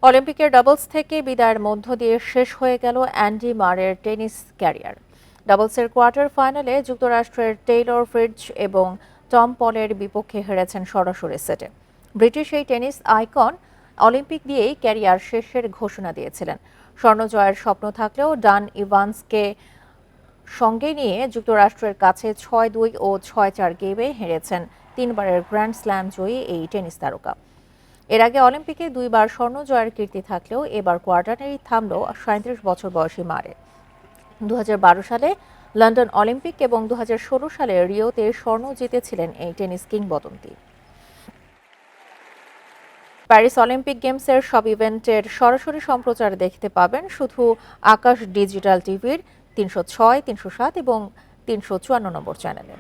অলিম্পিকের ডাবলস থেকে বিদায়ের মধ্য দিয়ে শেষ হয়ে গেল অ্যান্ডি মারের টেনিস ক্যারিয়ার। ডাবলসের কোয়ার্টার ফাইনালে যুক্তরাষ্ট্রের টেইলর ফ্রিটজ এবং টম পলের বিপক্ষে হেরেছেন সরাসরি সেটে। ব্রিটিশ এই টেনিস আইকন অলিম্পিক দিয়েই ক্যারিয়ার শেষের ঘোষণা দিয়েছিলেন। স্বর্ণ জয়ের স্বপ্ন থাকলেও ডান ইভান্সকে সঙ্গে নিয়ে যুক্তরাষ্ট্রের কাছে 6-2 ও 6-4 গেমে হেরেছেন তিনবারের গ্র্যান্ড স্ল্যাম জয়ী এই টেনিস তারকা। এর আগে অলিম্পিকে দুইবার স্বর্ণ জয়ের কীর্তি থাকলেও এবার কোয়ার্টারেই থামল 37 বছর বয়সী মারে। 2012 সালে লন্ডন অলিম্পিক এবং 2016 সালে রিওতে স্বর্ণ জিতেছিলেন এই টেনিস কিংবদন্তি। প্যারিস অলিম্পিক গেমসের সব ইভেন্টের সরাসরি সম্প্রচার দেখতে পাবেন শুধু আকাশ ডিজিটাল টিভির 306, 307 এবং 354 নম্বর চ্যানেলে।